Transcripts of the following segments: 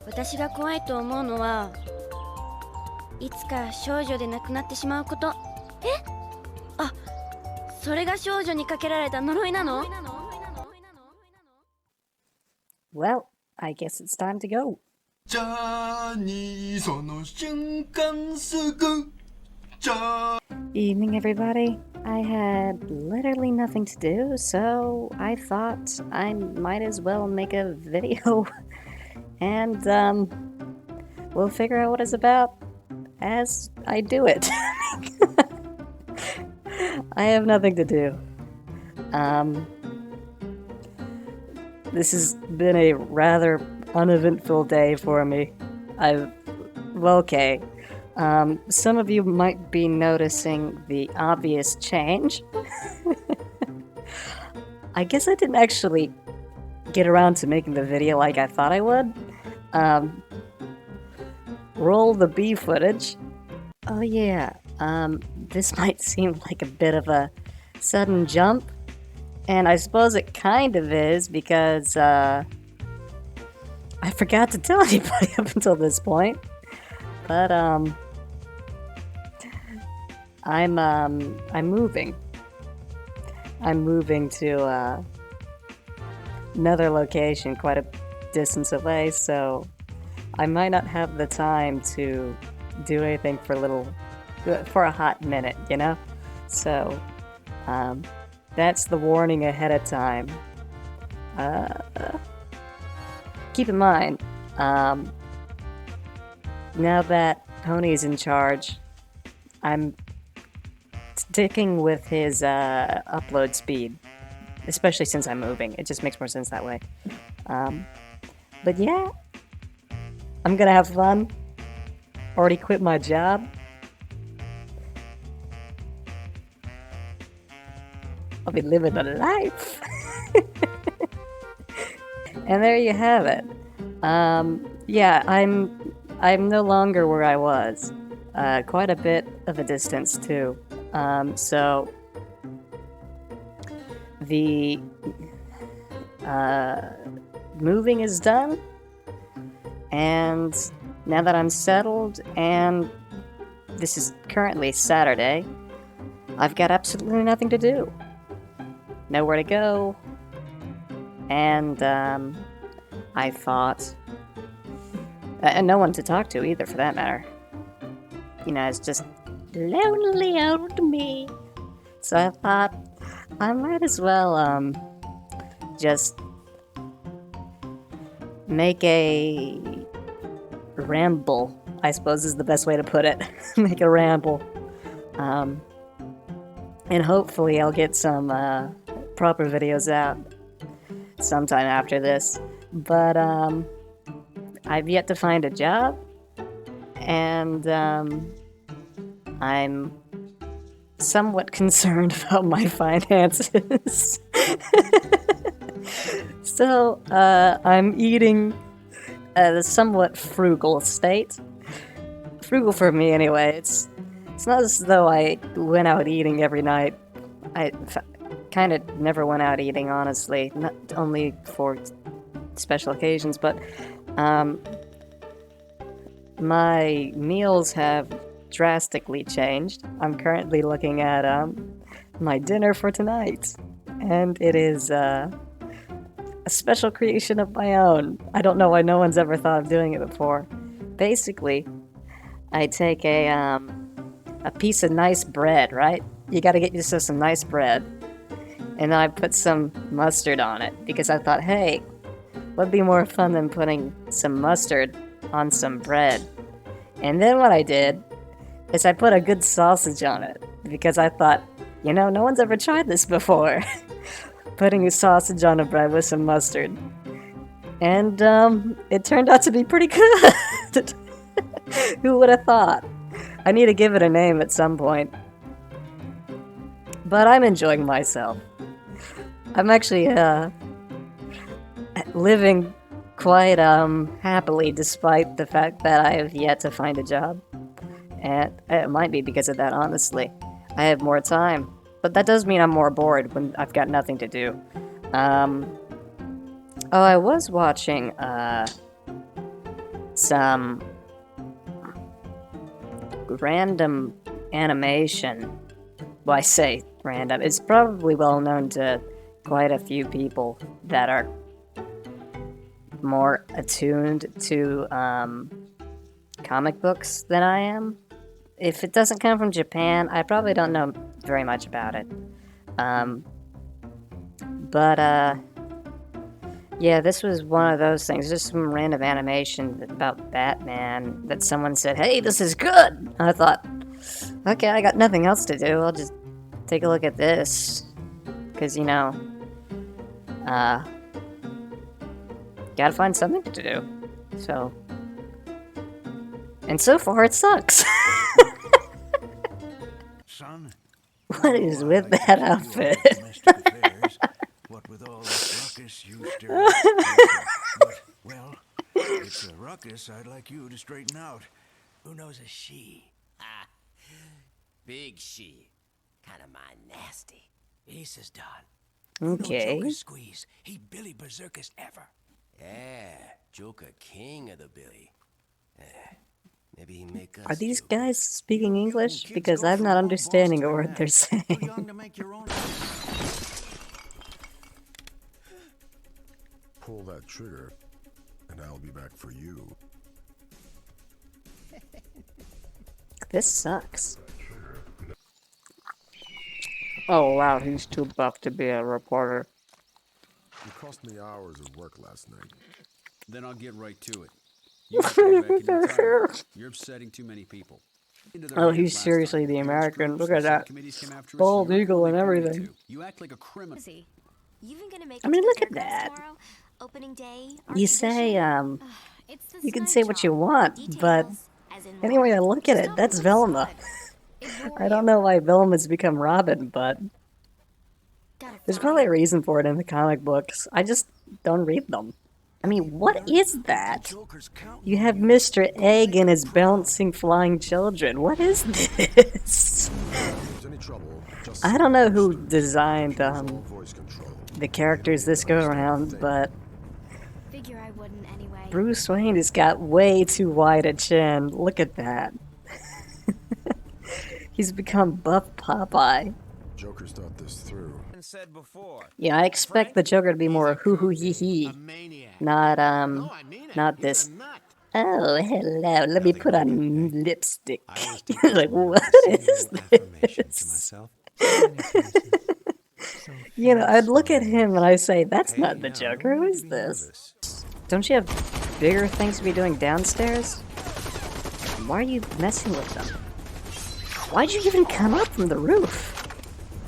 私が怖いと思うのはいつか少女で亡くなってしまうこと。あ、それが少女にかけられた呪いなの？ Well, I guess it's time to go. じゃあにその瞬間すぐじゃ Evening, everybody. I had literally nothing to do, so I thought I might as well make a video and, we'll figure out what it's about as I do it. I have nothing to do. This has been a rather uneventful day for me. Okay. Some of you might be noticing the obvious change. I guess I didn't actually get around to making the video like I thought I would. Roll the B footage. Oh yeah, this might seem like a bit of a sudden jump, and I suppose it kind of is because, I forgot to tell anybody up until this point, but, I'm moving. I'm moving to, another location quite a distance away, so I might not have the time to do anything for a hot minute, you know? So, that's the warning ahead of time. Keep in mind, now that Pony's in charge, I'm sticking with his upload speed, especially since I'm moving. It just makes more sense that way. But yeah, I'm gonna have fun. Already quit my job. I'll be living a life. And there you have it. Yeah, I'm no longer where I was. Quite a bit of a distance too. So the moving is done, and now that I'm settled, and this is currently Saturday, I've got absolutely nothing to do. Nowhere to go, and I thought, and no one to talk to either, for that matter. You know, it's just lonely old me. So I thought I might as well just make a ramble, I suppose is the best way to put it. Make a ramble. And hopefully I'll get some proper videos out sometime after this. But I've yet to find a job, and I'm somewhat concerned about my finances. So I'm eating at a somewhat frugal state. Frugal for me anyway. It's not as though I went out eating every night. I kind of never went out eating, honestly. Not only for special occasions, but my meals have drastically changed. I'm currently looking at my dinner for tonight, and it is a special creation of my own. I don't know why no one's ever thought of doing it before. Basically, I take a piece of nice bread, right? You gotta get yourself some nice bread. And then I put some mustard on it, because I thought, hey, what'd be more fun than putting some mustard on some bread? And then what I did is I put a good sausage on it, because I thought, you know, no one's ever tried this before. Putting a sausage on a bread with some mustard. And it turned out to be pretty good. Who would have thought? I need to give it a name at some point. But I'm enjoying myself. I'm actually living quite happily, despite the fact that I have yet to find a job. And it might be because of that, honestly. I have more time. But that does mean I'm more bored when I've got nothing to do. Oh, I was watching some random animation. Well, I say random. It's probably well known to quite a few people that are more attuned to comic books than I am. If it doesn't come from Japan, I probably don't know very much about it. Yeah, this was one of those things, just some random animation about Batman that someone said, hey, this is good! And I thought, okay, I got nothing else to do, I'll just take a look at this. Because, you know, gotta find something to do. So, and so far it sucks. Son, What is with that outfit? what with all this ruckus you stir up, but, well, it's a ruckus I'd like you to straighten out. Who knows a she? Ah, big she. Kinda my nasty. Ace done. Okay. No Joker squeeze. He Billy Berserkest ever. Yeah, Joker king of the Billy. Maybe he make us Are these Joker. guys speaking English? Kids Because go I'm from not one understanding a boss to the word they're next. Too saying. young to make your own. Pull that trigger, and I'll be back for you. This sucks. Oh wow, he's too buff to be a reporter. It cost me hours of work last night. Then I'll get right to it. You have to go back in your retirement. You're upsetting too many people. Into their Oh, heads he's last seriously time. the Village American. groups Look and at that. subcommittees came after us. Bald You're eagle and really everything. too. You act like a criminal. You even gonna make I it mean, to look the at fairgrounds that. tomorrow? Opening day, You say, Archbishop? It's the you can snipe say what you job. want, but Details, as in anyway I Robin. look at it, Stop that's with Velma. the squad. Ignore I don't you. know why Velma's become Robin, but Gotta there's fly. probably a reason for it in the comic books. I just don't read them. I mean, what is that? Joker's counting You on have you. Mr. Go Egg make and him his proud. bouncing flying children. What is this? If there's any trouble, just I say don't know I who understood. designed Use all voice control. the characters this go around, but Figure I wouldn't anyway. Bruce Wayne has got way too wide a chin. Look at that. He's become buff Popeye. Joker's thought this through. Said before. Yeah, I expect the Joker to be more hoo hoo hee hee, not not this. Oh, hello. Let me put on lipstick. Like, what is this? You know, I'd look at him and I say, "That's not the Joker. Who is this?" Don't you have bigger things to be doing downstairs? Why are you messing with them? Why'd you even come up from the roof?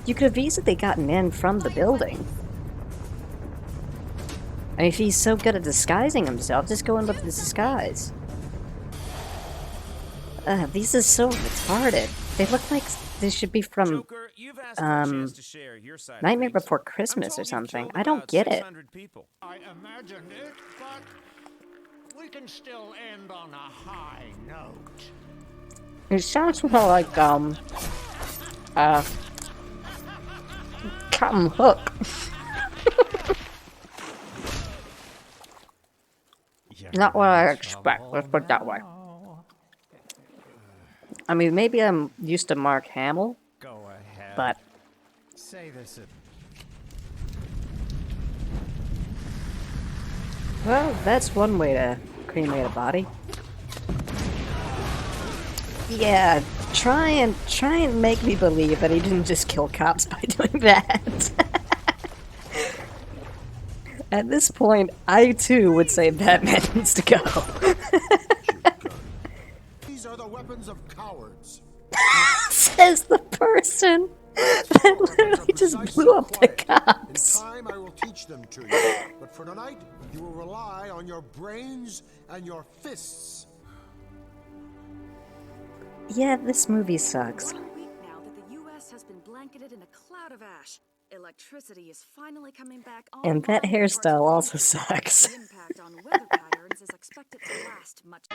You could have easily gotten in from the building. I mean, if he's so good at disguising himself, just go in with the disguise. These are so retarded. They look like they should be from Joker, you've asked for a chance to share your side of Nightmare things. Before I'm Christmas or told you've something. killed I don't about get it. 600 people. I imagined it, but we can still end on a high note. It sounds more like, Captain Hook. Not what I expect, let's put it that way. I mean, maybe I'm used to Mark Hamill, Go ahead. but Say this. well, that's one way to cremate a body. Yeah, try and make me believe that he didn't just kill cops by doing that. At this point, I too would say Batman needs to go. These are the weapons of cowards. Says the person that literally just blew up the In cops. time, I will teach them to you. But for tonight, you will rely on your brains and your fists. Yeah, this movie sucks. 1 week now that the U.S. has been blanketed in a cloud of ash. Electricity is finally coming back on. And that hairstyle also sucks. The impact on weather patterns is expected to last much.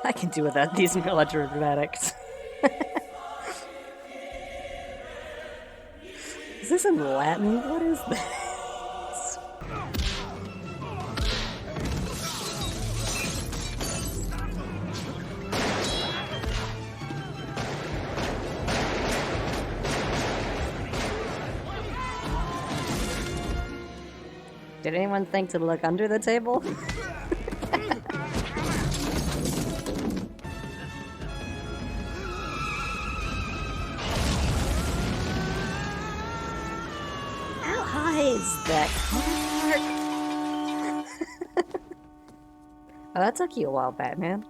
I can do without these melodramatics. Is this in Latin? What is this? Did anyone think to look under the table? How high is that car? Oh, that took you a while, Batman.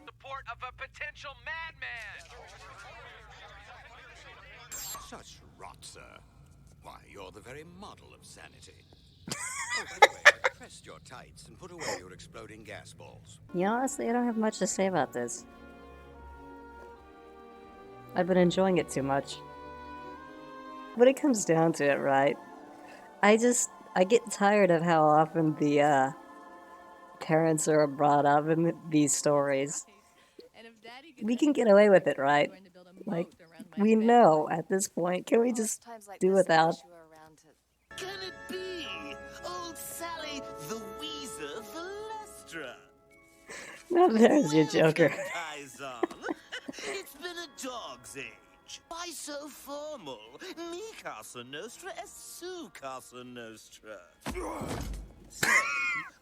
Support of a potential madman! Such rot, sir. Why, you're the very model of sanity. Oh, by the way, I've pressed your tights and put away your exploding gas balls. Yeah, honestly, I don't have much to say about this. I've been enjoying it too much. When it comes down to it, right? I get tired of how often the parents are brought up in these stories. We can get away with it, right? Like, we know at this point. Can we just do without? Can it be? Old Sally, the Weezer Valestra. Now there's your Joker. It's been a dog's age. Why so formal? Me Casa Nostra es su Casa Nostra. So,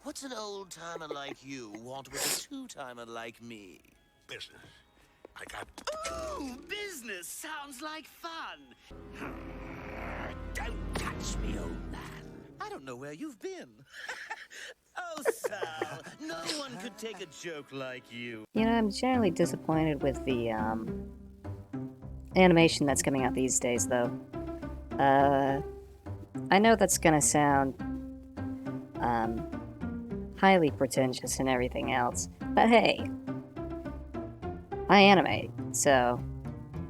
what's an old-timer like you want with a two-timer like me? Business. I got... Ooh, business sounds like fun. Don't touch me, old man. I don't know where you've been. Oh, Sal, no one could take a joke like you. You know, I'm generally disappointed with the animation that's coming out these days, though. I know that's gonna sound highly pretentious and everything else, but hey, I animate, so...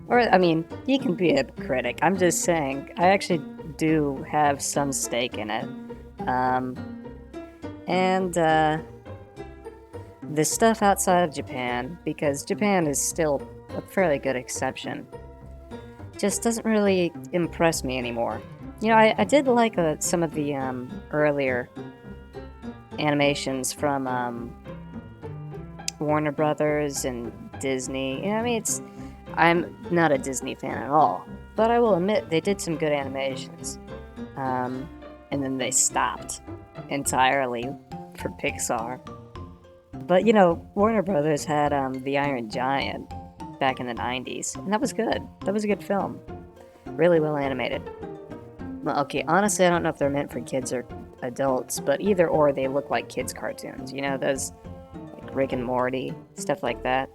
Or, I mean, you can be a critic. I'm just saying, I actually do have some stake in it. The stuff outside of Japan, because Japan is still a fairly good exception, just doesn't really impress me anymore. You know, I did like some of the earlier animations from Warner Brothers and Disney. You know, I mean, I'm not a Disney fan at all, but I will admit they did some good animations. And then they stopped entirely for Pixar. But, you know, Warner Brothers had The Iron Giant back in the 90s, and that was good. That was a good film. Really well animated. Well, okay, honestly, I don't know if they're meant for kids or adults, but either or, they look like kids' cartoons. You know, those, like Rick and Morty, stuff like that.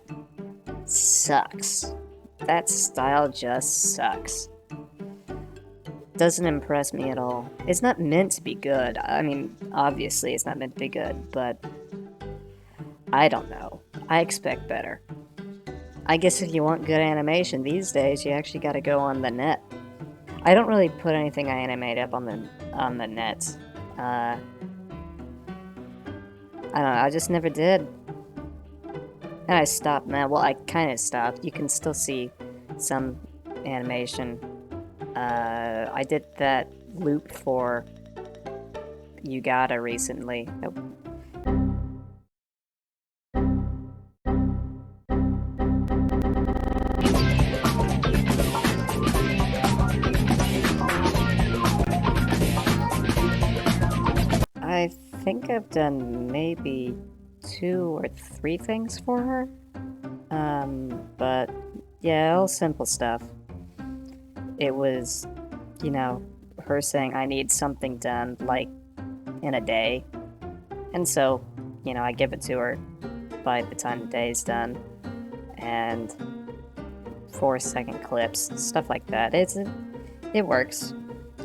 Sucks. That style just sucks. Doesn't impress me at all. It's not meant to be good. I mean, obviously it's not meant to be good, but I don't know. I expect better. I guess if you want good animation these days, you actually gotta go on the net. I don't really put anything I animate up on the net. I don't know, I just never did. And I stopped now. Well, I kind of stopped. You can still see some animation. I did that loop for You Gotta recently. Nope. I think I've done maybe 2 or 3 things for her. But yeah, all simple stuff. It was, you know, her saying I need something done, like, in a day. And so, you know, I give it to her by the time the day's done. And 4-second clips, stuff like that. It works.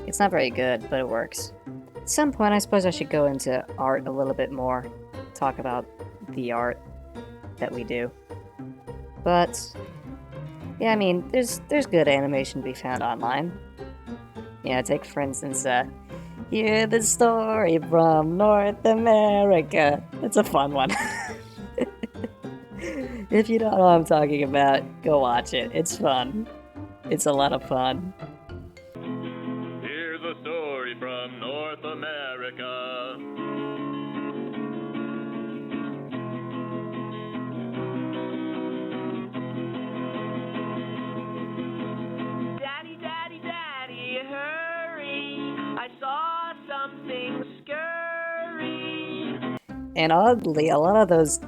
It's not very good, but it works. At some point, I suppose I should go into art a little bit more. Talk about the art that we do. But yeah, I mean, there's good animation to be found online. Yeah, take for instance, Hear the Story from North America. It's a fun one. If you don't know what I'm talking about, go watch it. It's fun. It's a lot of fun. Hear the story from North America. Daddy, daddy, daddy, you heard? And oddly, a lot of those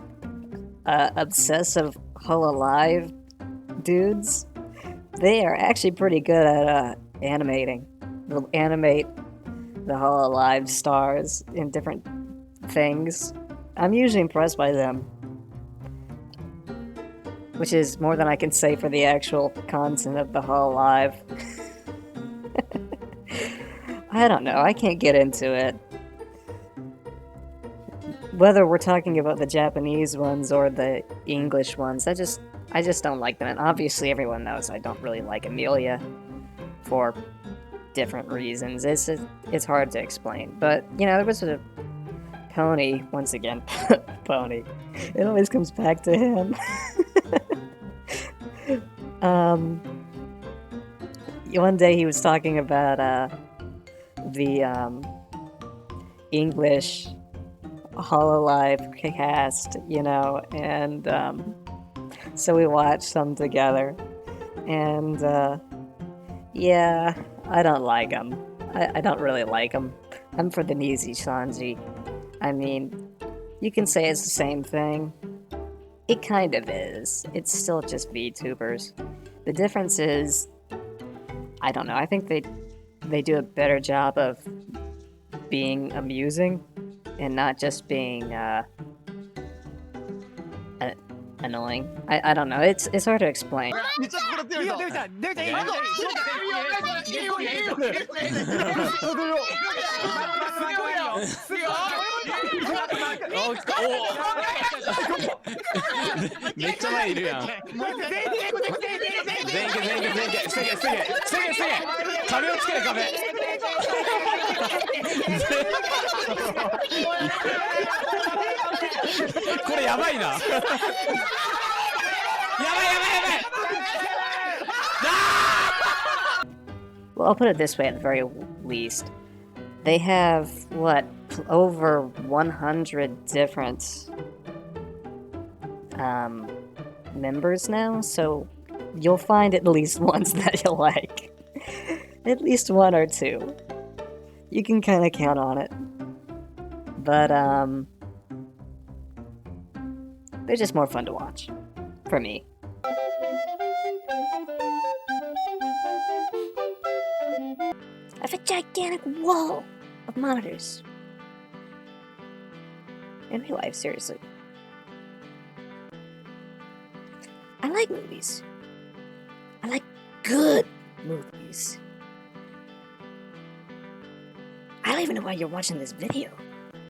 obsessive Hololive dudes, they are actually pretty good at animating. They'll animate the Hololive stars in different things. I'm usually impressed by them. Which is more than I can say for the actual content of the Hololive. I don't know, I can't get into it. Whether we're talking about the Japanese ones or the English ones, I just don't like them. And obviously everyone knows I don't really like Amelia for different reasons. It's hard to explain. But, you know, there was a Pony, once again, Pony. It always comes back to him. One day he was talking about the English Hololive cast, you know, and so we watched some together, and yeah, I don't like them. I don't really like them. I'm for the Nizi Sanji. I mean, you can say it's the same thing. It kind of is. It's still just VTubers. The difference is, I don't know, I think they do a better job of being amusing and not just being annoying. I don't know, it's hard to explain. Well, I'll put it this way at the very least. They have, what, over 100 different members now, so you'll find at least ones that you'll like. At least one or two. You can kind of count on it. But, they're just more fun to watch. For me. I have a gigantic wall of monitors. In real life, seriously. I like movies. I like good movies. I don't even know why you're watching this video.